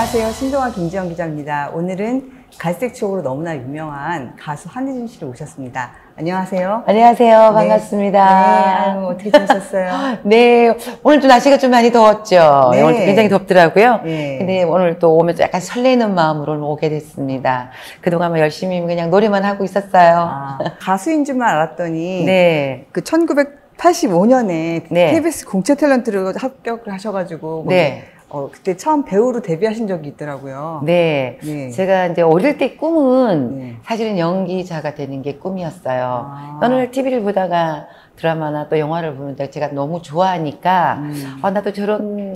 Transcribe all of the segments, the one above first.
안녕하세요. 신동아 김지영 기자입니다. 오늘은 갈색 추억으로 너무나 유명한 가수 한혜진 씨를 모셨습니다. 안녕하세요. 안녕하세요. 반갑습니다. 네, 아유, 어떻게 지내셨어요? 네, 오늘도 날씨가 좀 많이 더웠죠. 네. 오늘도 굉장히 덥더라고요. 네. 근데 오늘 또 오면서 약간 설레는 마음으로 오게 됐습니다. 그동안 열심히 그냥 노래만 하고 있었어요. 아, 가수인 줄만 알았더니 네. 그 1985년에 네. KBS 공채 탤런트로 합격을 하셔가지고 네. 그때 처음 배우로 데뷔하신 적이 있더라고요. 네. 네. 제가 이제 어릴 때 꿈은 네. 사실은 연기자가 되는 게 꿈이었어요. 아. 오늘 TV를 보다가 드라마나 또 영화를 보는데 제가 너무 좋아하니까 나도 저런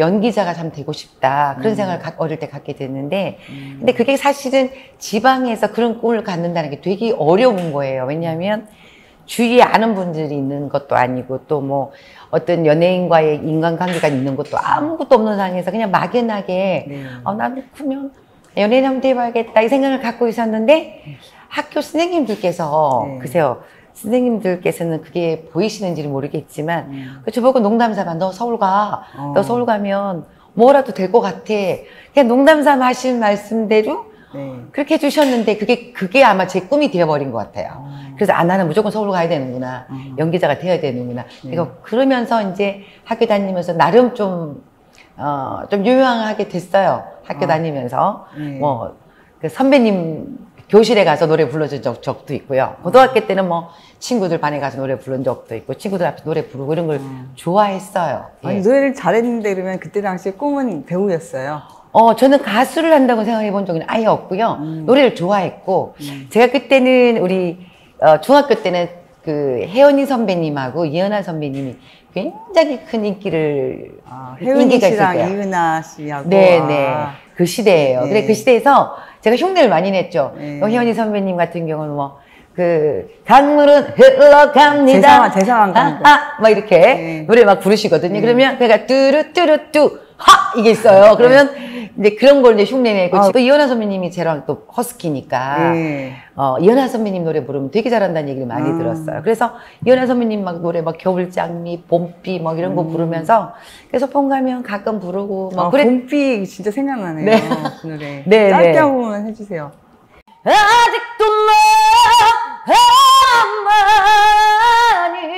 연기자가 참 되고 싶다. 그런 생각을 어릴 때 갖게 됐는데 근데 그게 사실은 지방에서 그런 꿈을 갖는다는 게 되게 어려운 거예요. 왜냐하면 주위에 아는 분들이 있는 것도 아니고 또 뭐 어떤 연예인과의 인간관계가 있는 것도 아무것도 없는 상황에서 그냥 막연하게 네. 나도 크면 연예인 한번 돼봐야겠다 이 생각을 갖고 있었는데 학교 선생님들께서 네. 글쎄요 선생님들께서는 그게 보이시는지는 모르겠지만 저보고 농담삼아 너 서울 가. 너 서울 가면 뭐라도 될 것 같아. 그냥 농담삼아 하신 말씀대로 네. 그렇게 해주셨는데 그게 아마 제 꿈이 되어버린 것 같아요. 그래서 나는 무조건 서울 가야 되는구나. 연기자가 되어야 되는구나. 그러면서 이제 학교 다니면서 나름 좀 유명하게 됐어요. 학교 다니면서. 뭐, 그 선배님 교실에 가서 노래 불러준 적도 있고요. 고등학교 때는 뭐 친구들 반에 가서 노래 부른 적도 있고 친구들 앞에 노래 부르고 이런 걸 좋아했어요. 아니, 예. 노래를 잘했는데 그러면 그때 당시에 꿈은 배우였어요. 저는 가수를 한다고 생각해 본 적은 아예 없고요. 노래를 좋아했고, 제가 그때는 우리, 중학교 때는 그 혜연이 선배님하고 이은하 선배님이 굉장히 큰 인기를, 혜은이 인기가 씨랑 있을 때요. 이은하 씨하고. 네네. 그 시대예요. 네. 그래, 그 시대에서 제가 흉내를 많이 냈죠. 네. 혜연이 선배님 같은 경우는 뭐, 강물은 흘러갑니다. 제상한 강물. 막 이렇게 네. 노래 막 부르시거든요. 그러면 그가 뚜루뚜루뚜 하 이게 있어요. 그러면 이제 그런 걸 이제 흉내내고 또 이현아 선배님이 저랑 또 허스키니까 네. 이현아 선배님 노래 부르면 되게 잘한다는 얘기를 많이 들었어요. 그래서 이현아 선배님 막 노래 막 겨울장미, 봄비 막 이런 거 부르면서 그래서 폰 가면 가끔 부르고 막 봄비 진짜 생각나네요. 네. 그 노래. 네, 짧게 네. 한 번만 해주세요. 아직도 너만이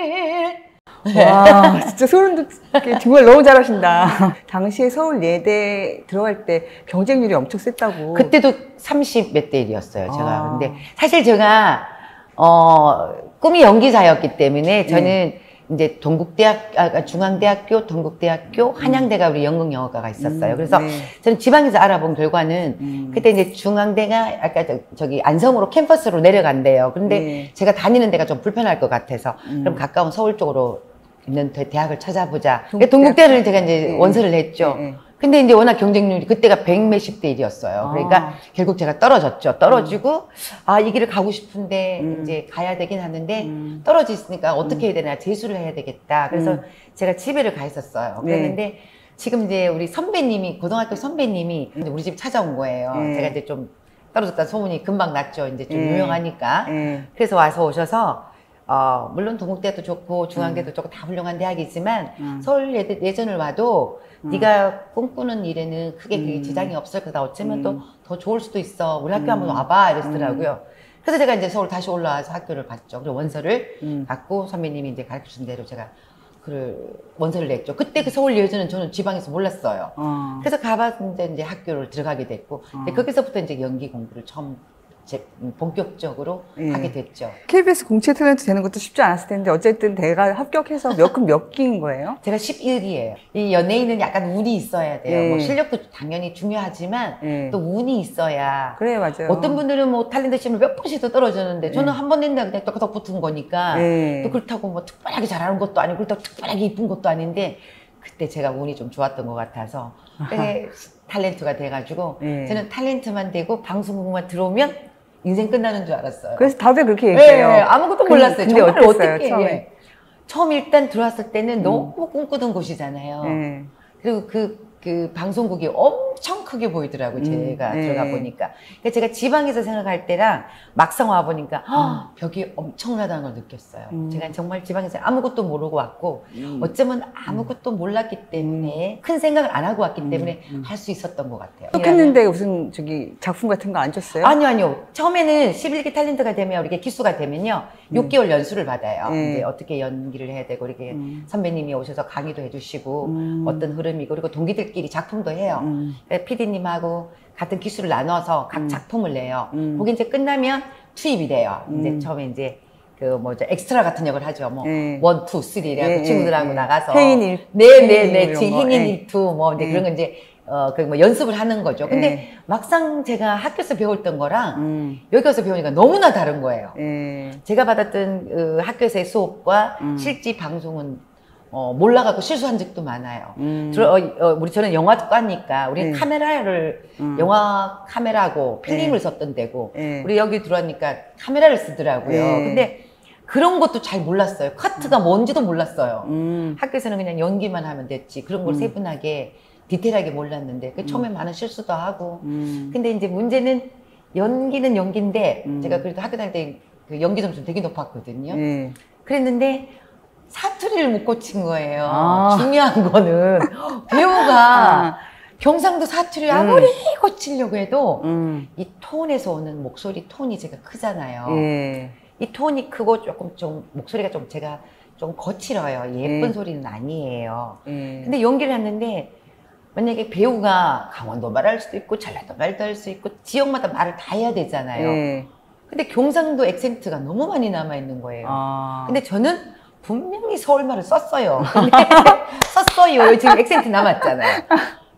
와, 진짜 소름 돋게 정말 너무 잘하신다. 당시에 서울 예대 들어갈 때 경쟁률이 엄청 셌다고. 그때도 30 몇 대 1이었어요, 제가. 아. 근데 사실 제가, 꿈이 연기자였기 때문에 저는 이제 중앙대학교, 동국대학교, 한양대가 우리 연극영화과가 있었어요. 그래서 네. 저는 지방에서 알아본 결과는 그때 이제 중앙대가 아까 저기 안성으로 캠퍼스로 내려간대요. 그런데 네. 제가 다니는 데가 좀 불편할 것 같아서 그럼 가까운 서울 쪽으로 있는 대학을 찾아보자. 동국대를 제가 이제 네. 원서를 냈죠. 네. 근데 이제 워낙 경쟁률이 그때가 100몇십 대 1이었어요. 그러니까 결국 제가 떨어졌죠. 떨어지고 이 길을 가고 싶은데 이제 가야 되긴 하는데 떨어졌으니까 어떻게 해야 되나 재수를 해야 되겠다. 그래서 제가 집에를 가 있었어요. 네. 그랬는데 지금 이제 우리 선배님이 고등학교 선배님이 이제 우리 집 찾아온 거예요. 네. 제가 이제 좀 떨어졌다는 소문이 금방 났죠. 이제 좀 네. 유명하니까. 네. 그래서 와서 오셔서 물론 동국대도 좋고 중앙대도 좋고 다 훌륭한 대학이지만 서울 예전을 와도 네가 꿈꾸는 일에는 크게 그게 지장이 없을 거다. 어쩌면 또 더 좋을 수도 있어. 우리 학교 한번 와봐 이러시더라고요. 그래서 제가 이제 서울 다시 올라와서 학교를 갔죠. 그리고 원서를 갖고 선배님이 이제 가르쳐 준 대로 제가 그 원서를 냈죠. 그때 그 서울 예전은 저는 지방에서 몰랐어요. 그래서 가봤는데 이제 학교를 들어가게 됐고 거기서부터 이제 연기 공부를 처음 본격적으로 하게 됐죠. KBS 공채 탤런트 되는 것도 쉽지 않았을 텐데 어쨌든 내가 합격해서 몇 기인 거예요? 제가 11기예요. 이 연예인은 약간 운이 있어야 돼요. 네. 뭐 실력도 당연히 중요하지만 네. 또 운이 있어야. 그래, 맞아요. 어떤 분들은 뭐 탤런트 시험을 몇 번씩 더 떨어졌는데 저는 한 번 냈는데 그냥 똑똑 붙은 거니까 네. 또 그렇다고 뭐 특별하게 잘하는 것도 아니고 그렇다고 특별하게 이쁜 것도 아닌데 그때 제가 운이 좀 좋았던 것 같아서 탤런트가 돼가지고 네. 저는 탤런트만 되고 방송국만 들어오면 인생 끝나는 줄 알았어요. 그래서 다들 그렇게 얘기해요. 네, 아무것도 몰랐어요. 근데 정말 어땠어요, 어떻게 처음에? 처음 일단 들어왔을 때는 너무 꿈꾸던 곳이잖아요. 네. 그리고 그 방송국이 엄청 엄청 크게 보이더라고요. 제가 들어가 보니까. 그러니까 제가 지방에서 생각할 때랑 막상 와 보니까 벽이 엄청나다는 걸 느꼈어요. 제가 정말 지방에서 아무것도 모르고 왔고 어쩌면 아무것도 몰랐기 때문에 큰 생각을 안 하고 왔기 때문에 할 수 있었던 것 같아요. 했는데 무슨 저기 작품 같은 거 안 줬어요? 아니요. 처음에는 11기 탤런트가 되면 이렇게 기수가 되면요 6개월 연수를 받아요. 이제 어떻게 연기를 해야 되고 이렇게 선배님이 오셔서 강의도 해주시고 어떤 흐름이고 그리고 동기들끼리 작품도 해요. PD님하고 같은 기수를 나눠서 각 작품을 내요. 그게 이제 끝나면 투입이 돼요. 이제 처음에 이제 그 뭐죠 엑스트라 같은 역을 하죠. 뭐 1, 2, 3 이래갖고 친구들하고 나가서 행인 일, 네네네 행인 일투 뭐 이제 그런 거 이제 그 뭐 연습을 하는 거죠. 근데 막상 제가 학교에서 배웠던 거랑 여기 가서 배우니까 너무나 다른 거예요. 제가 받았던 학교에서의 수업과 실제 방송은 몰라갖고 실수한 적도 많아요. 저는 영화과니까 우리 카메라를 영화 카메라고 필름을 썼던 데고 우리 여기 들어왔니까 카메라를 쓰더라고요. 근데 그런 것도 잘 몰랐어요. 카트가 뭔지도 몰랐어요. 학교에서는 그냥 연기만 하면 됐지. 그런 걸 세분하게 디테일하게 몰랐는데 처음에 많은 실수도 하고 근데 이제 문제는 연기는 연기인데 제가 그래도 학교 다닐 때 그 연기 점수 되게 높았거든요. 그랬는데 사투리를 못 고친 거예요. 중요한 거는 배우가 경상도 사투리를 아무리 고치려고 해도 이 톤에서 오는 목소리 톤이 제가 크잖아요. 이 톤이 크고 조금 좀 목소리가 좀 제가 좀 거칠어요. 예쁜 소리는 아니에요. 근데 연기를 했는데 만약에 배우가 강원도 말할 수도 있고 전라도 말도 할 수 있고 지역마다 말을 다 해야 되잖아요. 근데 경상도 액센트가 너무 많이 남아있는 거예요. 근데 저는 분명히 서울말을 썼어요. 근데 썼어요. 지금 액센트 남았잖아요.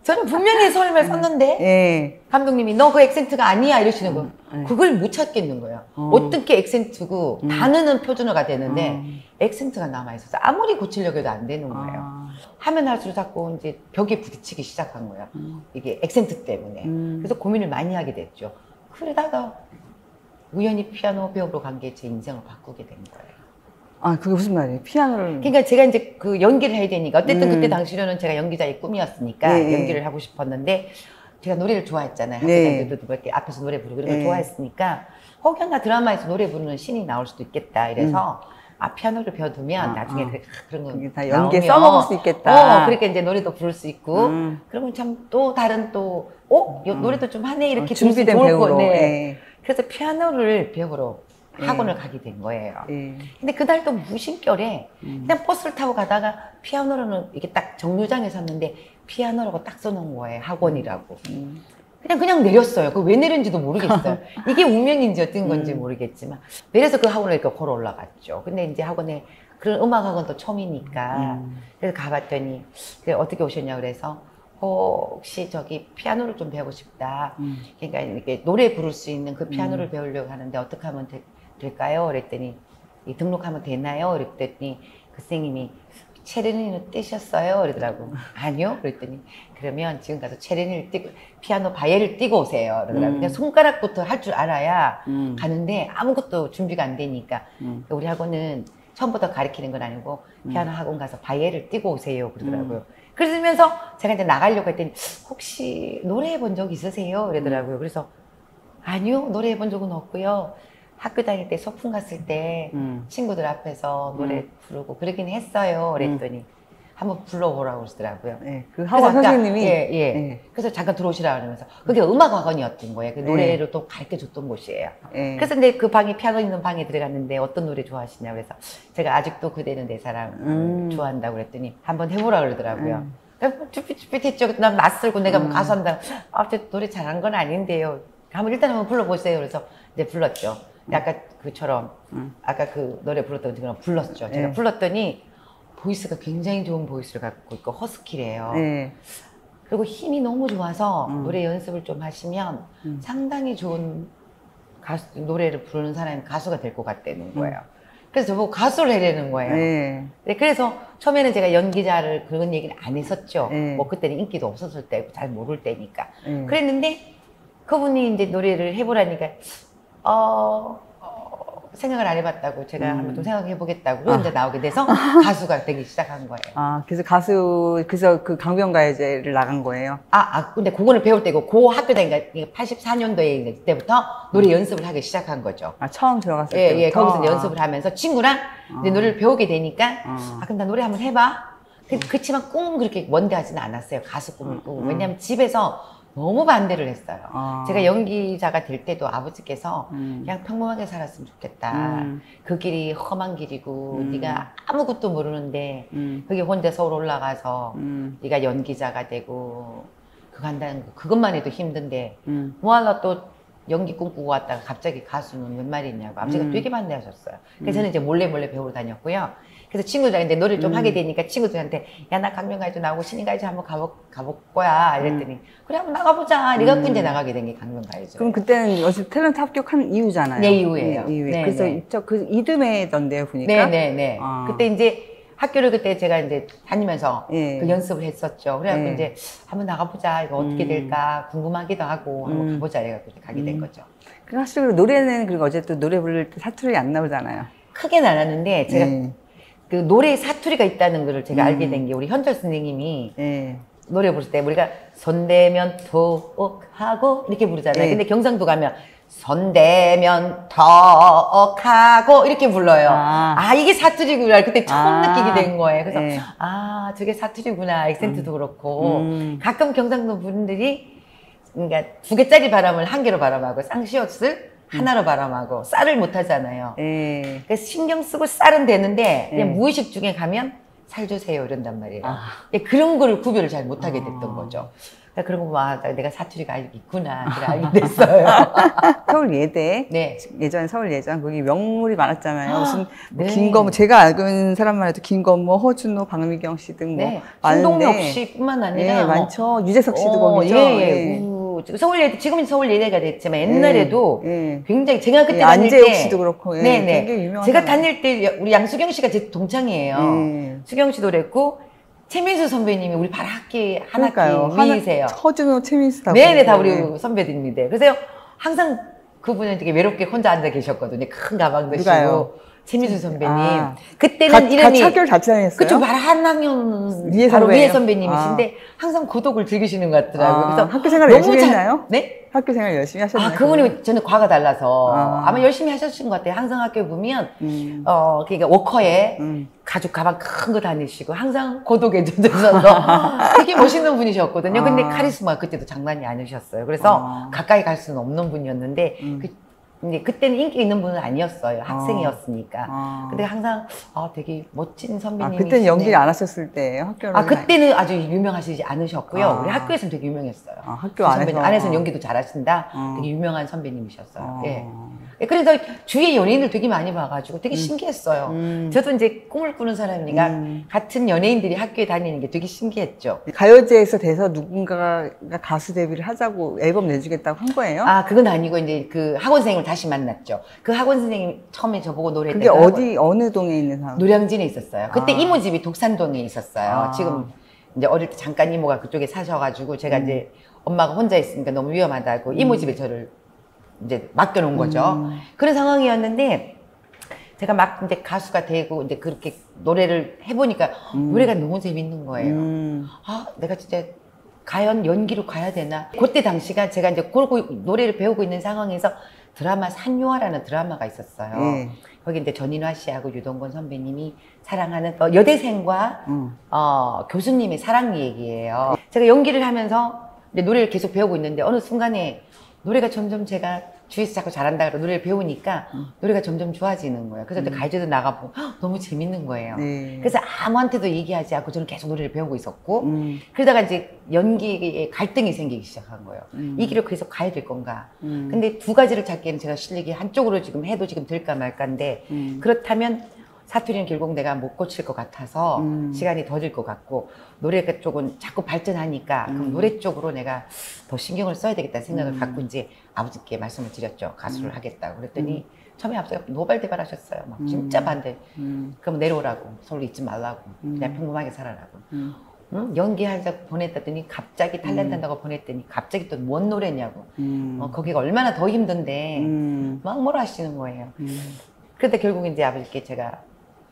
저는 분명히 서울말 썼는데 감독님이 너 그 액센트가 아니야 이러시는 거예요. 그걸 못 찾겠는 거예요. 어떻게 액센트고 단어는 표준어가 되는데 액센트가 남아있어서 아무리 고치려고 해도 안 되는 거예요. 하면 할수록 자꾸 이제 벽에 부딪히기 시작한 거예요. 이게 액센트 때문에. 그래서 고민을 많이 하게 됐죠. 그러다가 우연히 피아노 배우러 간 게 제 인생을 바꾸게 된 거예요. 아, 그게 무슨 말이에요? 피아노를. 그러니까 제가 이제 그 연기를 해야 되니까 어쨌든 그때 당시로는 제가 연기자의 꿈이었으니까 연기를 하고 싶었는데 제가 노래를 좋아했잖아요. 학교 다닐 때도 이렇게 앞에서 노래 부르고 이런 걸 좋아했으니까 혹여나 드라마에서 노래 부르는 신이 나올 수도 있겠다 이래서 피아노를 배워두면 나중에 그런 거 다 연기에 써먹을 수 있겠다. 그러니까 이제 노래도 부를 수 있고 그러면 참 또 다른 또 노래도 좀 하네 이렇게 준비된 배우로. 그래서 피아노를 배우러 학원을 가게 된 거예요. 근데 그날도 무심결에 그냥 버스를 타고 가다가 피아노로는 이게 딱 정류장에 섰는데 피아노라고 딱 써놓은 거예요. 학원이라고. 그냥 내렸어요. 그 왜 내렸는지도 모르겠어요. 이게 운명인지 어떤 건지 모르겠지만 내려서 그 학원을 이렇게 걸어 올라갔죠. 근데 이제 학원에 그런 음악 학원도 처음이니까 그래서 가봤더니 그래, 어떻게 오셨냐 그래서 혹시 저기 피아노를 좀 배우고 싶다. 그러니까 이렇게 노래 부를 수 있는 그 피아노를 배우려고 하는데 어떻게 하면 될까요? 그랬더니 등록하면 되나요? 그랬더니 그 선생님이 체르니는 떼셨어요? 그러더라고. 아니요? 그랬더니 그러면 지금 가서 체르니를 띄고 피아노 바이엘을 띄고 오세요. 그러더라고. 그냥 손가락부터 할 줄 알아야 가는데 아무것도 준비가 안 되니까 우리 학원은 처음부터 가르치는 건 아니고 피아노 학원 가서 바이엘을 띄고 오세요. 그러더라고요. 그러면서 제가 이제 나가려고 했더니 혹시 노래해 본 적 있으세요? 그러더라고요. 그래서 아니요, 노래해 본 적은 없고요. 학교 다닐 때 소풍 갔을 때 친구들 앞에서 노래 부르고 그러긴 했어요. 그랬더니 한번 불러보라고 그러시더라고요. 그 학원 선생님이 그래서 잠깐 들어오시라 그러면서 그게 음악 학원이었던 거예요. 그 노래를 또 가르쳐 줬던 곳이에요. 그래서 근데 그 방에 피아노 있는 방에 들어갔는데 어떤 노래 좋아하시냐고 그래서 제가 아직도 그대는 내 사람 좋아한다고 그랬더니 한번 해보라 그러더라고요. 그래서 쭈삣쭈삣 했죠. 난 낯설고 내가 뭐 가수 한다. 저 노래 잘한 건 아닌데요. 일단 한번 불러보세요. 그래서 이제 불렀죠. 아까 그처럼 아까 그 노래 불렀던 것처럼 불렀죠. 제가 불렀더니 보이스가 굉장히 좋은 보이스를 갖고 있고 허스키래요. 그리고 힘이 너무 좋아서 노래 연습을 좀 하시면 상당히 좋은 노래를 부르는 사람이 가수가 될 것 같다는 거예요. 그래서 저보고 가수를 해라는 거예요. 네, 그래서 처음에는 제가 연기자를 그런 얘기를 안 했었죠. 뭐 그때는 인기도 없었을 때고 잘 모를 때니까. 그랬는데 그분이 이제 노래를 해보라니까 생각을 안 해봤다고 제가 한번 좀 생각해보겠다고 이제 나오게 돼서 가수가 되기 시작한 거예요. 그래서 그 강변가요제를 나간 거예요. 근데 그거를 배울 때고 그 학교 다니까 84년도에 그때부터 노래 연습을 하기 시작한 거죠. 처음 들어갔을 예, 때부터. 예, 거기서 이제 연습을 하면서 친구랑 이제 노래를 배우게 되니까 그럼 나 노래 한번 해봐. 그렇지만 꿈은 그렇게 먼데 하지는 않았어요. 가수 꿈을 꾸고. 왜냐면 집에서 너무 반대를 했어요. 제가 연기자가 될 때도 아버지께서 그냥 평범하게 살았으면 좋겠다. 그 길이 험한 길이고 네가 아무것도 모르는데 거기 혼자 서울 올라가서 네가 연기자가 되고 그거 한다는 거 그것만 해도 힘든데 뭐하러 또 연기 꿈꾸고 왔다가 갑자기 가수는 웬 말이냐고 아버지가 되게 반대하셨어요. 그래서 저는 이제 몰래 배우러 다녔고요. 그래서 친구들한테 노래를 좀 하게 되니까 친구들한테 야 나 강변가요제 나오고 신인가요제 한번 가볼 거야 이랬더니 그래 한번 나가보자 이래갖고 이제 나가게 된 게 강변가요제. 그럼 그때는 어차피 탤런트 합격한 이후잖아요. 네, 이후예요. 이후에. 네, 그래서 네. 그 이듬해던데요 보니까. 네네네. 그때 이제 학교를 그때 제가 이제 다니면서 예. 그 연습을 했었죠. 그래갖고 예. 이제 한번 나가보자 이거 어떻게 될까 궁금하기도 하고 한번 가보자 이래갖고 가게 된 거죠. 사실 노래는 그리고 어쨌든 노래 부를 때 사투리 안 나오잖아요. 크게는 안 하는데 제가 예. 그 노래에 사투리가 있다는 거를 제가 알게 된 게 우리 현철 선생님이 예. 노래 부를 때 우리가 손대면 톡하고 이렇게 부르잖아요. 네. 근데 경상도 가면 손대면 톡하고 이렇게 불러요. 이게 사투리구나. 그때 처음 느끼게 된 거예요. 그래서 네. 저게 사투리구나. 액센트도 그렇고 가끔 경상도 분들이 그러니까 2개짜리 바람을 1개로 바람하고 쌍시옷을 하나로 바람하고 쌀을 못 하잖아요. 예. 그래서 신경 쓰고 쌀은 되는데 그냥 예. 무의식 중에 가면 살 주세요 이런단 말이에요. 그런 거를 구별을 잘 못하게 됐던 거죠. 그러니까 그런 거 보면 내가 사투리가 있구나 그래 알게 됐어요. 서울 예대. 네. 예전에 서울 예전 거기 명물이 많았잖아요. 무슨 네. 김건모 제가 알고 있는 사람만 해도 김건모, 허준호, 박미경 씨 등 뭐 네. 많은데. 신동엽 씨뿐만 아니라 예, 많죠. 유재석 씨도 거기죠. 예. 서울예대 지금은 서울예대가 됐지만 옛날에도 예. 굉장히 제가 그때 예, 다닐 때 안재욱 씨도 그렇고. 예, 네네. 되게 유명하잖아요. 제가 다닐 때 우리 양수경 씨가 제 동창이에요. 예. 수경 씨도 그랬고 최민수 선배님이 우리 바로 한 그러니까요. 학기 위이세요. 허준호, 최민수 다. 네네, 다 그러고. 우리 선배들입니다. 그래서 항상 그분은 되게 외롭게 혼자 앉아 계셨거든요. 큰 가방도 누가요? 씌고. 최민수 선배님. 그때는 이름이. 같이 학교를 같이 다녔어요? 그쵸, 바로 한 학년. 위에 바로 선배예요? 위에 선배님이신데 항상 고독을 즐기시는 것 같더라고요. 그래서 학교 생활 너무 열심히 했나요? 네? 학교 생활 열심히 하셨나요? 그분이 저는 과가 달라서 아마 열심히 하셨을 것 같아요. 항상 학교에 보면 그러니까 워커에 가죽 가방 큰 거 다니시고 항상 고독에 젖어서 되게 멋있는 분이셨거든요. 근데 카리스마 그때도 장난이 아니셨어요. 그래서 가까이 갈 수는 없는 분이었는데 근데 그때는 인기 있는 분은 아니었어요. 학생이었으니까. 근데 항상 되게 멋진 선배님이. 그때는 연기를 안 하셨을 때예요? 학교를. 그때는 아주 유명하시지 않으셨고요. 우리 학교에서는 되게 유명했어요. 학교 안에서. 안에서는 연기도 잘하신다. 되게 유명한 선배님이셨어요. 예. 그래서 주위에 연예인들 되게 많이 봐가지고 되게 신기했어요. 저도 이제 꿈을 꾸는 사람이니까 같은 연예인들이 학교에 다니는 게 되게 신기했죠. 가요제에서 돼서 누군가가 가수 데뷔를 하자고 앨범 내주겠다고 한 거예요? 그건 아니고 이제 그 학원 선생님을 다시 만났죠. 그 학원 선생님이 처음에 저보고 노래했던 그게 어느 동에 있는 사람? 노량진에 있었어요. 그때 이모집이 독산동에 있었어요. 지금 이제 어릴 때 잠깐 이모가 그쪽에 사셔가지고 제가 이제 엄마가 혼자 있으니까 너무 위험하다고 이모집에 저를 이제 맡겨놓은 거죠. 그런 상황이었는데 제가 막 이제 가수가 되고 이제 그렇게 노래를 해보니까 노래가 너무 재밌는 거예요. 내가 진짜 과연 연기로 가야 되나? 그때 당시가 제가 이제 노래를 배우고 있는 상황에서 드라마 산유화라는 드라마가 있었어요. 거기 이제 전인화 씨하고 유동건 선배님이 사랑하는 여대생과 교수님의 사랑 얘기예요. 제가 연기를 하면서 이제 노래를 계속 배우고 있는데 어느 순간에 노래가 점점 제가 주위에서 자꾸 잘한다 그러고 노래를 배우니까 노래가 점점 좋아지는 거예요. 그래서 가요제도 나가보고 너무 재밌는 거예요. 그래서 아무한테도 얘기하지 않고 저는 계속 노래를 배우고 있었고 그러다가 이제 연기에 갈등이 생기기 시작한 거예요. 이 길을 계속 가야 될 건가. 근데 2가지를 찾기에는 제가 실력이 한쪽으로 지금 해도 지금 될까 말까인데 그렇다면 사투리는 결국 내가 못 고칠 것 같아서 시간이 더 들 것 같고 노래 쪽은 자꾸 발전하니까 그럼 노래 쪽으로 내가 더 신경을 써야 되겠다는 생각을 갖고 이제 아버지께 말씀을 드렸죠. 가수를 하겠다고 그랬더니 처음에 아버지가 노발대발 하셨어요. 막 진짜 반대. 그럼 내려오라고. 서울 있지 말라고. 그냥 평범하게 살아라고. 연기하자고 보냈더니 갑자기 탤런트 한다고 보냈더니 갑자기 또 뭔 노래냐고. 거기가 얼마나 더 힘든데 막 뭐라 하시는 거예요. 그런데 결국 이제 아버지께 제가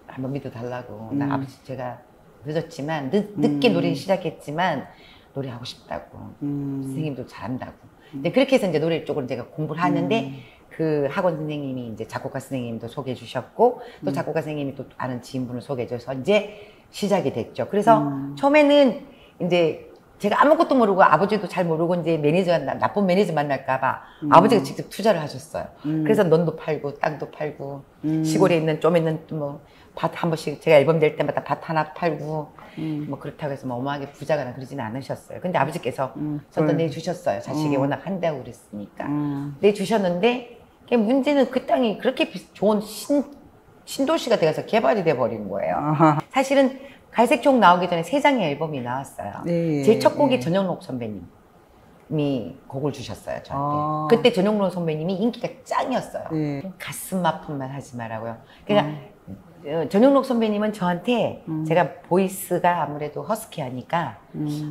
한번 믿어달라고. 나 아버지 제가 늦었지만, 늦게 노래 시작했지만, 노래하고 싶다고. 선생님도 잘한다고. 근데 그렇게 해서 이제 노래 쪽으로 제가 공부를 하는데, 그 학원 선생님이 이제 작곡가 선생님도 소개해 주셨고, 또 작곡가 선생님이 또 아는 지인분을 소개해 줘서 이제 시작이 됐죠. 그래서 처음에는 이제 제가 아무것도 모르고 아버지도 잘 모르고 이제 매니저가 나쁜 매니저 만날까봐 아버지가 직접 투자를 하셨어요. 그래서 논도 팔고 땅도 팔고 시골에 있는 좀 있는 뭐 밭 한 번씩 제가 앨범 낼 때마다 밭 하나 팔고 뭐 그렇다고 해서 뭐 어마하게 부자거나 그러지는 않으셨어요. 근데 아버지께서 저도 내주셨어요. 자식이 워낙 한다고 그랬으니까 내주셨는데 문제는 그 땅이 그렇게 좋은 신도시가 돼서 개발이 돼버린 거예요. 사실은 갈색촉 나오기 전에 3장의 앨범이 나왔어요. 네, 제 첫 곡이 네. 전영록 선배님이 곡을 주셨어요, 저한테. 그때 전영록 선배님이 인기가 짱이었어요. 네. 가슴 아픈 말 하지 말라고요. 그러니까 전영록 선배님은 저한테 제가 보이스가 아무래도 허스키하니까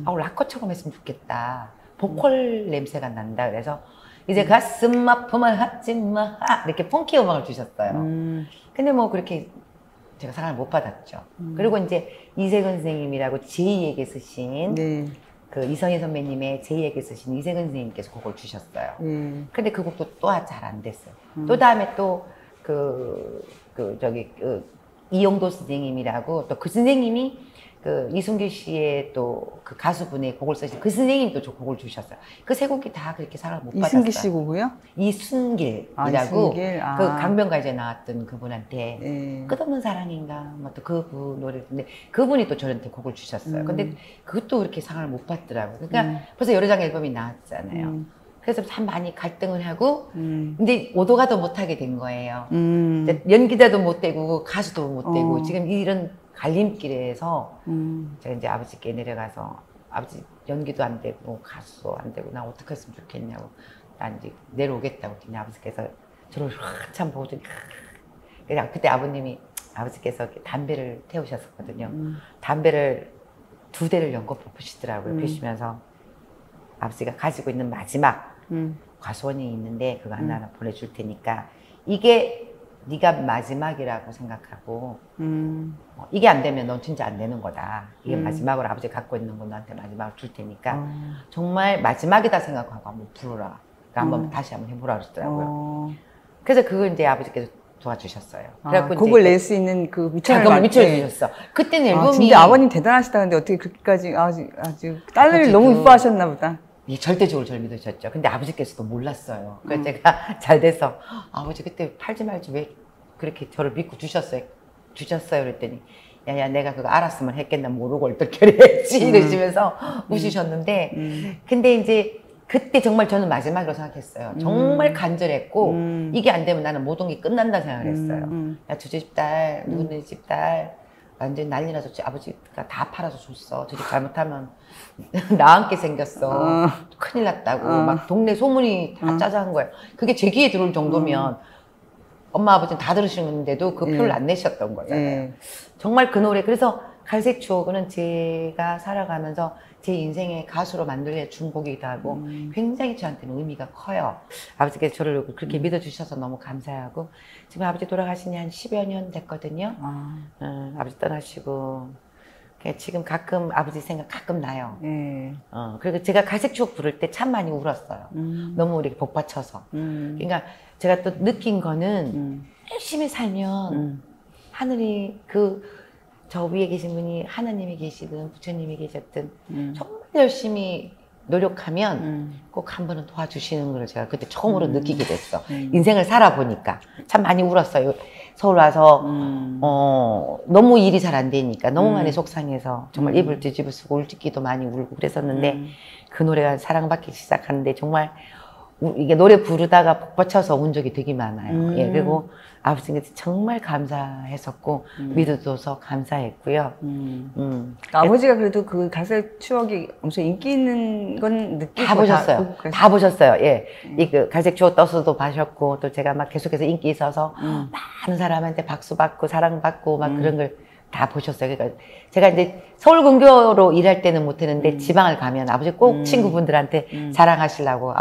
락커처럼 했으면 좋겠다. 보컬 냄새가 난다. 그래서 이제 가슴 아픈 말 하지 마 이렇게 펑키 음악을 주셨어요. 근데 뭐 그렇게 제가 사랑을 못 받았죠. 그리고 이제 이세근 선생님이라고 제2에게 쓰신 네. 그 이성희 선배님의 제2에게 쓰신 이세근 선생님께서 곡을 주셨어요. 근데 그 곡도 또 잘 안 됐어요. 또 다음에 또 이용도 선생님이라고 또 그 선생님이 그 이순길 씨의 또 그 가수분의 곡을 쓰신 그 선생님도 저 곡을 주셨어요. 그 세 곡이 다 그렇게 사랑을 못 받았어요. 이승기 씨 곡이요? 이순길이라고 이순길? 그 강변가요제 나왔던 그분한테 네. 끝없는 사랑인가 뭐 또 그분 노래인데 그분이 또 저한테 곡을 주셨어요. 근데 그것도 그렇게 상을 못 받더라고요. 그러니까 벌써 여러 장 앨범이 나왔잖아요. 그래서 참 많이 갈등을 하고 근데 오도 가도 못하게 된 거예요. 이제 연기자도 못 되고 가수도 못 되고 지금 이런 갈림길에서 제가 이제 아버지께 내려가서 아버지 연기도 안 되고 가수도 안 되고 나 어떻게 했으면 좋겠냐고 난 이제 내려오겠다고 했더니 아버지께서 저를 한참 보더니 그냥 그때 아버지께서 담배를 태우셨었거든요. 담배를 2대를 연고 뽑으시더라고요. 피시면서 아버지가 가지고 있는 마지막 과수원이 있는데 그거 하나 보내줄 테니까 이게 네가 마지막이라고 생각하고 이게 안 되면 넌 진짜 안 되는 거다. 이게 마지막으로 아버지가 갖고 있는 건 너한테 마지막으로 줄 테니까 정말 마지막이다 생각하고 한번 부르라. 그러니까 한번 다시 한번 해보라 그러더라고요. 그래서 그걸 이제 아버지께서 도와주셨어요. 그래갖고 곡을 낼 수 있는 그 미천을 자금을 미쳐주셨어. 그때는 앨범이 진짜 아버님 대단하시다. 근데 어떻게 그렇게까지 아주 딸내미를 너무 이뻐하셨나 보다. 절대적으로 저를 믿으셨죠. 근데 아버지께서도 몰랐어요. 그래서 제가 잘 돼서 아버지 그때 팔지 말지 왜 그렇게 저를 믿고 주셨어요 그랬더니 야야 내가 그거 알았으면 했겠나 모르고 얼떨결에 했지 이러시면서 웃으셨는데 근데 이제 그때 정말 저는 마지막이라고 생각했어요. 정말 간절했고 이게 안 되면 나는 모든 게 끝난다 생각을 했어요. 야 저 집 딸 누구네 집 딸 완전 난리 나서 아버지가 다 팔아서 줬어. 저 집 잘못하면 나앉게 생겼어. 큰일 났다고. 막 동네 소문이 다 짜자한 거예요. 그게 제 귀에 들어올 정도면 엄마 아버지는 다 들으시는데도 그 표를 안 내셨던 거잖아요. 정말 그 노래. 그래서 갈색 추억은 제가 살아가면서 제 인생의 가수로 만들어 준 곡이기도 하고 굉장히 저한테는 의미가 커요. 아버지께서 저를 그렇게 믿어주셔서 너무 감사하고 지금 아버지 돌아가신 지 한 10여 년 됐거든요. 아버지 떠나시고 지금 가끔 아버지 생각 가끔 나요. 그리고 제가 갈색 추억 부를 때 참 많이 울었어요. 너무 이렇게 복받쳐서. 그러니까 제가 또 느낀 거는 열심히 살면 하늘이 저 위에 계신 분이 하나님이 계시든 부처님이 계셨든 정말 열심히 노력하면 꼭 한 번은 도와주시는 걸 제가 그때 처음으로 느끼게 됐어. 인생을 살아보니까 참 많이 울었어요. 서울 와서 너무 일이 잘 안 되니까 너무 많이 속상해서 정말 입을 뒤집어 쓰고 울기도 많이 울고 그랬었는데 그 노래가 사랑받기 시작하는데 정말 이게 노래 부르다가 복받쳐서 운 적이 되게 많아요. 예, 그리고 아버지한테 정말 감사했었고 믿어줘서 감사했고요. 아버지가 그래도 그 갈색 추억이 엄청 인기 있는 건 느끼고 다 보셨어요. 다 보셨어요. 예, 이 그 갈색 추억 떠서도 봐셨고 또 제가 막 계속해서 인기 있어서 많은 사람한테 박수 받고 사랑받고 막 그런 걸 다 보셨어요. 그러니까 제가 이제 서울 근교로 일할 때는 못했는데 지방을 가면 아버지 꼭 친구분들한테 자랑하시려고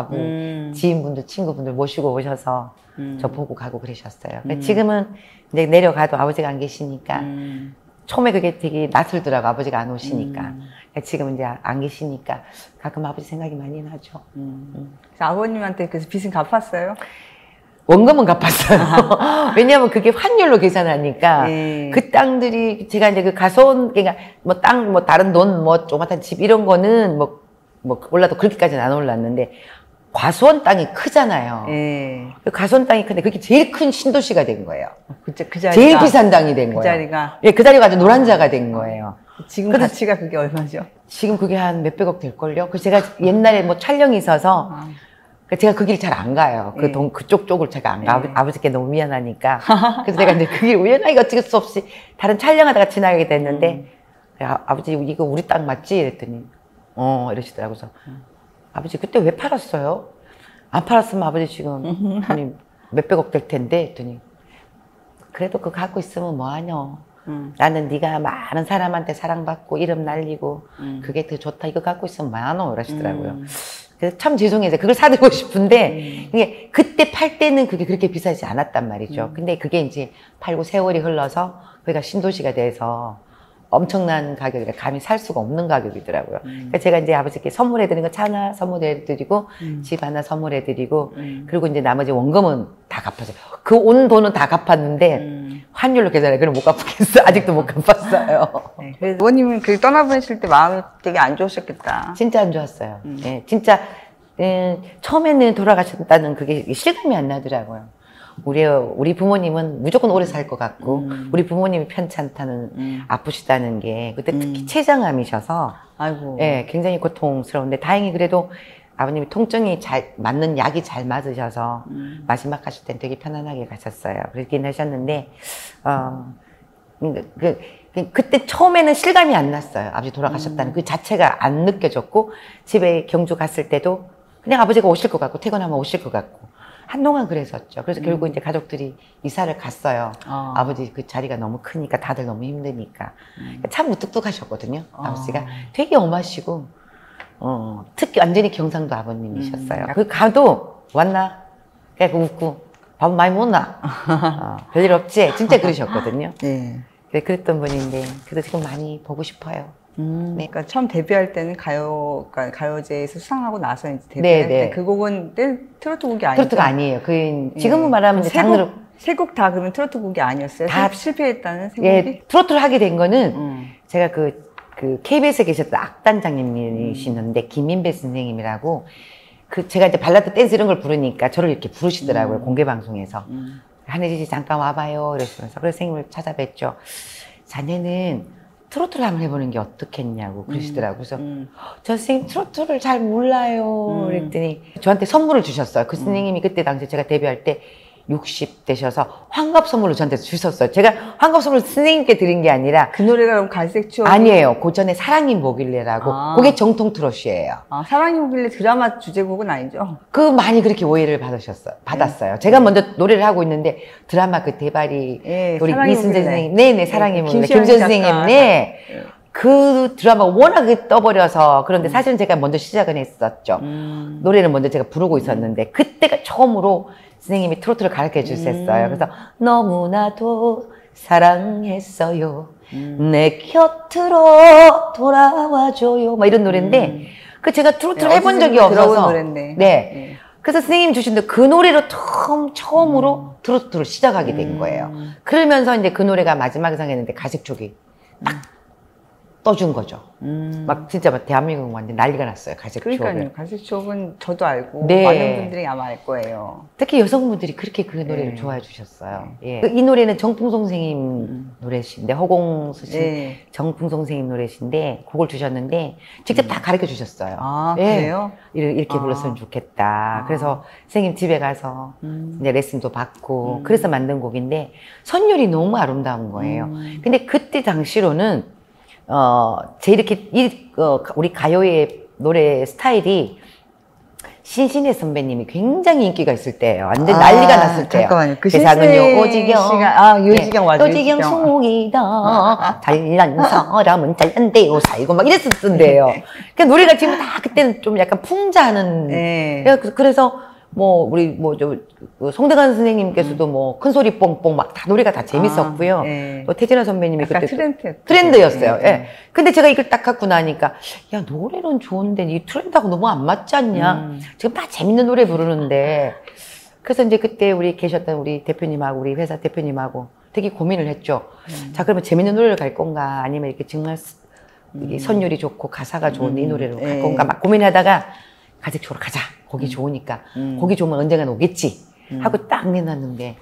지인분들, 친구분들 모시고 오셔서 저 보고 가고 그러셨어요. 지금은 이제 내려가도 아버지가 안 계시니까 처음에 그게 되게 낯설더라고, 아버지가 안 오시니까. 지금은 이제 안 계시니까 가끔 아버지 생각이 많이 나죠. 그래서 아버님한테 그래서 빚은 갚았어요? 원금은 갚았어요. 왜냐하면 그게 환율로 계산하니까 네. 그 땅들이 제가 이제 그 가서온 그러니까 뭐 땅 뭐 다른 돈 뭐 조그마한 집 이런 거는 뭐 올라도 그렇게까지는 안 올랐는데 과수원 땅이 크잖아요. 예. 그 과수원 땅이 큰데 그게 제일 큰 신도시가 된 거예요. 그 자리가. 제일 비싼 땅이 된 그 거예요. 자리가. 예, 그 자리가 아주 노란자가 된 거예요. 지금 가치가 그게 얼마죠? 지금 그게 한 몇백억 될걸요? 그래서 제가 옛날에 뭐 촬영이 있어서 그러니까 제가 그 길 잘 안 가요. 네. 그쪽 쪽을 제가 안 가. 네. 아버지께 너무 미안하니까. 그래서 제가 이제 그 길 우연하게 어쩔 수 없이 다른 촬영하다가 지나가게 됐는데, 아버지, 이거 우리 땅 맞지? 이랬더니, 이러시더라고요. 그래서, 아버지, 그때 왜 팔았어요? 안 팔았으면 아버지 지금, 아니, 몇백억 될 텐데? 했더니, 그래도 그거 갖고 있으면 뭐하냐. 나는 네가 많은 사람한테 사랑받고 이름 날리고, 그게 더 좋다. 이거 갖고 있으면 뭐하노? 이러시더라고요. 그래서 참 죄송해서 그걸 사드리고 싶은데 이게 그때 팔 때는 그게 그렇게 비싸지 않았단 말이죠. 근데 그게 이제 팔고 세월이 흘러서 거기가 신도시가 돼서 엄청난 가격이라 감히 살 수가 없는 가격이더라고요. 그러니까 제가 이제 아버지께 선물해드린 거 차 하나 선물해드리고 집 하나 선물해드리고 그리고 이제 나머지 원금은 다 갚았어요. 그 온 돈은 다 갚았는데 환율로 계산해 그럼 못 갚았겠어. 아직도 못 갚았어요. 네, 그래서 부모님은 그 떠나보내실 때 마음이 되게 안 좋으셨겠다. 진짜 안 좋았어요. 예, 진짜 처음에는 돌아가셨다는 그게 실감이 안 나더라고요. 우리 부모님은 무조건 오래 살 것 같고 우리 부모님이 편찮다는 아프시다는 게 그때 특히 췌장암이셔서 아이고. 예, 굉장히 고통스러운데 다행히 그래도 아버님이 통증이 잘 맞는 약이 잘 맞으셔서 마지막 가실 땐 되게 편안하게 가셨어요. 그렇긴 하셨는데 그때 처음에는 실감이 안 났어요. 아버지 돌아가셨다는 그 자체가 안 느껴졌고 집에 경주 갔을 때도 그냥 아버지가 오실 것 같고 퇴근하면 오실 것 같고 한동안 그랬었죠. 그래서 결국 이제 가족들이 이사를 갔어요. 아버지 그 자리가 너무 크니까 다들 너무 힘드니까 참 무뚝뚝하셨거든요. 아버지가 되게 엄하시고 특히 완전히 경상도 아버님이셨어요. 그 가도 왔나? 그냥 웃고 밥 많이 먹나? 별일 없지? 진짜 그러셨거든요. 네. 그랬던 분인데 그래도 지금 많이 보고 싶어요. 네. 그러니까 처음 데뷔할 때는 그러니까 가요제에서 수상하고 나서 이제 데뷔할 때 그 곡은 트로트 곡이 아니죠? 트로트가 아니에요. 지금은 말하면 이제 장르로 세 곡 다 그러면 트로트 곡이 아니었어요? 다 실패했다는 세 곡이? 예, 트로트를 하게 된 거는 제가 그 KBS에 계셨던 악단장님이시는데 김민배 선생님이라고 제가 이제 발라드 댄스 이런 걸 부르니까 저를 이렇게 부르시더라고요. 공개 방송에서. 한혜지 씨 잠깐 와봐요. 이러시면서. 그래서 선생님을 찾아뵀죠. 자네는 트로트를 한번 해보는 게 어떻겠냐고 그러시더라고요. 그래서 저 선생님 트로트를 잘 몰라요. 그랬더니 저한테 선물을 주셨어요. 그 선생님이 그때 당시에 제가 데뷔할 때 60 되셔서 환갑 선물로 저한테 주셨어요. 제가 환갑 선물을 선생님께 드린 게 아니라 그 노래가 그럼 갈색 추억? 아니에요. 그 전에 사랑이 뭐길래라고 그게 정통 트롯이에요. 사랑이 뭐길래 드라마 주제곡은 아니죠? 많이 그렇게 오해를 받았어요. 제가 먼저 노래를 하고 있는데 드라마 그 대발이 예, 우리 사랑이 이순재 뭐길래. 선생님 네네 사랑이 뭐길래 김시영 김시영 작가. 선생님 네. 그 드라마가 워낙에 떠버려서 그런데 사실은 제가 먼저 시작은 했었죠. 노래는 먼저 제가 부르고 있었는데 그때가 처음으로 선생님이 트로트를 가르쳐 주셨어요. 그래서 너무나도 사랑했어요. 내 곁으로 돌아와줘요. 막 이런 노래인데 제가 트로트를 해본 적이 없어서 노래인데. 네. 그래서 선생님 주신 그 노래로 처음으로 트로트를 시작하게 된 거예요. 그러면서 이제 그 노래가 마지막에 상했는데 가식촉이 딱 떠준 거죠. 막 진짜 막 대한민국 완전 난리가 났어요. 가식촉을. 그러니까요. 갈색촉은 저도 알고 네. 많은 분들이 아마 알 거예요. 특히 여성분들이 그렇게 그 노래를 좋아해 주셨어요. 예. 이 노래는 정풍송 선생님 노래신데 허공수 씨 네. 정풍송 선생님 노래신데 곡을 주셨는데 직접 다 가르쳐 주셨어요. 그래요? 이렇게 불렀으면 좋겠다. 그래서 선생님 집에 가서 이제 레슨도 받고 그래서 만든 곡인데 선율이 너무 아름다운 거예요. 근데 그때 당시로는 제 이렇게 우리 가요의 노래 스타일이 신신혜 선배님이 굉장히 인기가 있을 때예요. 완전 난리가 났을 때예요. 잠깐만요. 그 세상은요 오지경, 유지경 맞아요. 오지경 송이다. 잘난 사람은 잘난대요 살고 막 이랬었던데요. 그러니까 노래가 지금 다 그때는 좀 약간 풍자하는. 네. 그래서 뭐 우리 뭐 저 송대관 선생님께서도 뭐 큰 소리 뽕뽕 막 다 노래가 다 재밌었고요. 네. 또 태진아 선배님이 그때 트렌드였어요. 예. 네. 근데 제가 이걸 딱 갖고 나니까 야 노래는 좋은데 이 트렌드하고 너무 안 맞지 않냐? 지금 다 재밌는 노래 부르는데 그래서 이제 그때 우리 계셨던 우리 대표님하고 우리 회사 대표님하고 되게 고민을 했죠. 자 그러면 재밌는 노래를 갈 건가 아니면 이렇게 정말 이게 선율이 좋고 가사가 좋은 이 노래를 갈 건가 막 고민하다가 가택적으로 가자. 거기 좋으니까 거기 좋으면 언젠간 오겠지 하고 딱 내놨는데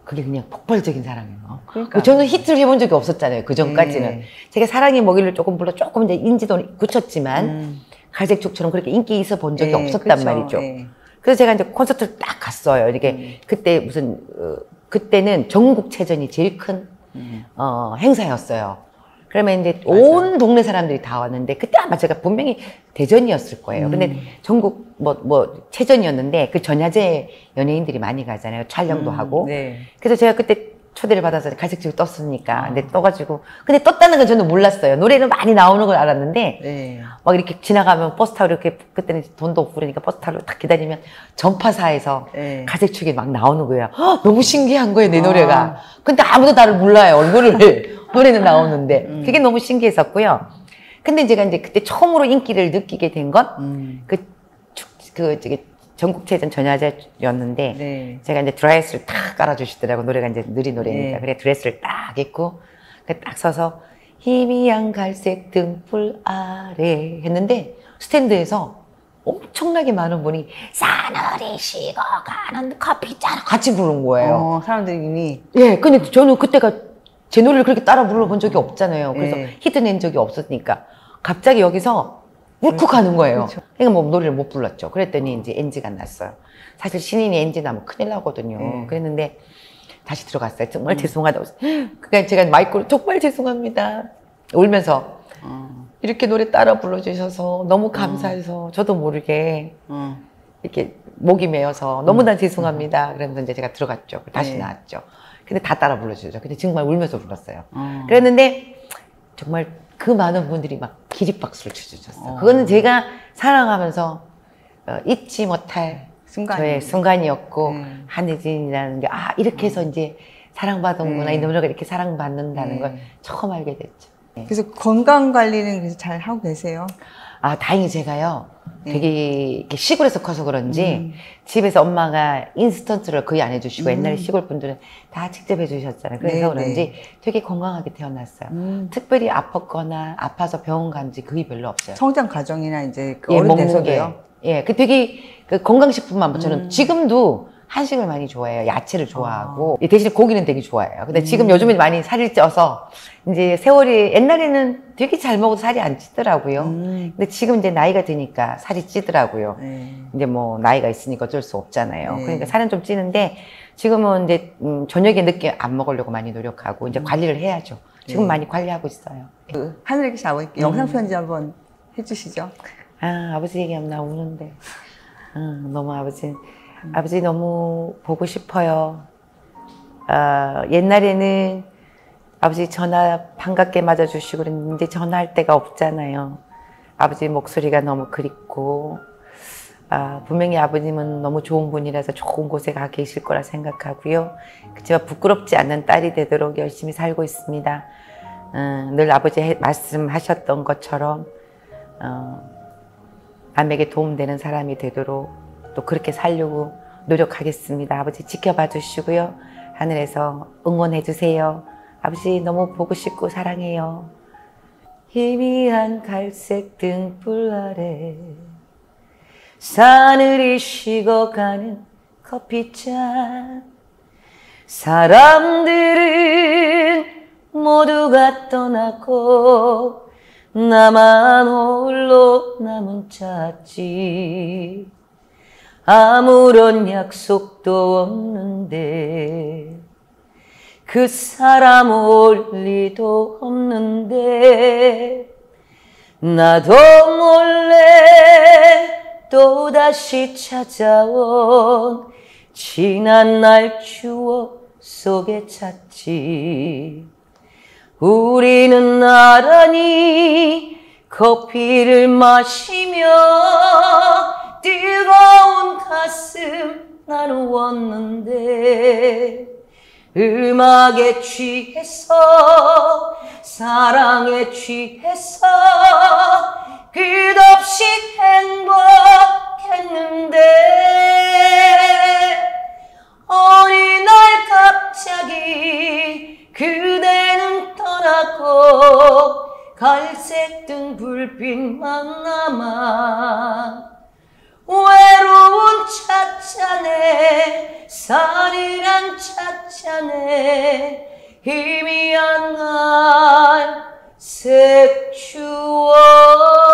그게 그냥 폭발적인 사랑이에요. 그러니까. 저는 히트를 해본 적이 없었잖아요. 그 전까지는. 네. 제가 사랑의 먹이를 조금 불러 조금 이제 인지도는 굳혔지만 갈색촉처럼 그렇게 인기 있어 본 적이 없었단 그쵸. 말이죠. 그래서 제가 이제 콘서트를 딱 갔어요. 이렇게 그때 무슨 그때는 전국체전이 제일 큰 행사였어요. 그러면 이제 맞아요. 온 동네 사람들이 다 왔는데 그때 아마 제가 분명히 대전이었을 거예요. 근데 전국 체전이었는데 그 전야제 연예인들이 많이 가잖아요. 촬영도 하고. 네. 그래서 제가 그때 초대를 받아서 갈색지구 떴으니까. 근데 떠가지고. 근데 떴다는 건 저는 몰랐어요. 노래는 많이 나오는 걸 알았는데. 네. 막 이렇게 지나가면 버스 타고 이렇게 그때는 돈도 없고 그러니까 버스 타고 딱 기다리면 전파사에서 네. 갈색축이 막 나오는 거예요. 허, 너무 신기한 거예요, 내 노래가. 근데 아무도 나를 몰라요, 얼굴을. 노래는 나오는데. 그게 너무 신기했었고요. 근데 제가 이제 그때 처음으로 인기를 느끼게 된 건 전국체전 전야제였는데 네. 제가 이제 드레스를 딱 깔아주시더라고. 노래가 이제 느린 노래니까. 네. 그래 드레스를 딱 입고 딱 서서 희미한 갈색 등불 아래 했는데 스탠드에서 엄청나게 많은 분이 사늘이 식어가는 커피잔 같이 부른 거예요. 사람들이 이미. 예, 근데 저는 그때가 제 노래를 그렇게 따라 불러본 적이 없잖아요. 그래서 네. 히트 낸 적이 없었으니까 갑자기 여기서 울컥하는 거예요. 그렇죠. 그러니까 뭐 노래를 못 불렀죠. 그랬더니 이제 NG가 났어요. 사실 신인이 NG 나면 큰일 나거든요. 그랬는데 다시 들어갔어요. 정말 죄송하다고. 그러니까 제가 마이크로 정말 죄송합니다. 울면서 이렇게 노래 따라 불러주셔서 너무 감사해서 저도 모르게 이렇게 목이 메어서 너무나 죄송합니다. 그러면서 이제 제가 들어갔죠. 다시 나왔죠. 근데 다 따라 불러주죠. 근데 정말 울면서 불렀어요. 그랬는데 정말 그 많은 분들이 막 기립박수를 쳐주셨어요. 그거는 제가 사랑하면서 잊지 못할 저의 순간이었고 한혜진이라는 게 이렇게 해서 이제 사랑받은구나. 이 노래가 이렇게 사랑받는다는 걸 처음 알게 됐죠. 그래서 건강관리는 그래서 잘 하고 계세요? 다행히 제가요. 되게 이렇게 시골에서 커서 그런지 집에서 엄마가 인스턴트를 거의 안 해주시고 옛날에 시골 분들은 다 직접 해주셨잖아요. 그래서 그런지 되게 건강하게 태어났어요. 특별히 아팠거나 아파서 병원 간 지 거의 별로 없어요. 성장 과정이나 이제 그 어른 돼서도요? 예, 그 되게 그 건강식품만 저는 지금도 한식을 많이 좋아해요. 야채를 좋아하고 대신에 고기는 되게 좋아해요. 근데 지금 요즘에 많이 살이 쪄서 이제 세월이 옛날에는 되게 잘 먹어도 살이 안 찌더라고요. 근데 지금 이제 나이가 드니까 살이 찌더라고요. 이제 뭐 나이가 있으니까 어쩔 수 없잖아요. 그러니까 살은 좀 찌는데 지금은 이제 저녁에 늦게 안 먹으려고 많이 노력하고 이제 관리를 해야죠. 지금 많이 관리하고 있어요. 하늘에 계신 아버님께 영상 편지 한번 해주시죠. 아버지 얘기하면 나 우는데 너무 아버지 너무 보고 싶어요. 옛날에는 아버지 전화 반갑게 맞아주시고 그랬는데 전화할 데가 없잖아요. 아버지 목소리가 너무 그립고 분명히 아버님은 너무 좋은 분이라서 좋은 곳에 가 계실 거라 생각하고요. 그렇지만 부끄럽지 않는 딸이 되도록 열심히 살고 있습니다. 늘 아버지 말씀하셨던 것처럼 남에게 도움되는 사람이 되도록 또 그렇게 살려고 노력하겠습니다. 아버지 지켜봐 주시고요. 하늘에서 응원해 주세요. 아버지 너무 보고 싶고 사랑해요. 희미한 갈색 등불 아래 사늘이 식어가는 커피잔 사람들은 모두가 떠나고 나만 홀로 남은 찻집 아무런 약속도 없는데 그 사람 올 리도 없는데 나도 몰래 또다시 찾아온 지난 날 추억 속에 찾지. 우리는 나란히 커피를 마시며 뜨거운 가슴 나누었는데 음악에 취해서 사랑에 취해서 끝없이 행복했는데 어느 날 갑자기 그대는 떠나고 갈색등 불빛만 남아 외로운 찻잔에 싸늘한 찻잔에 희미한 갈색 추억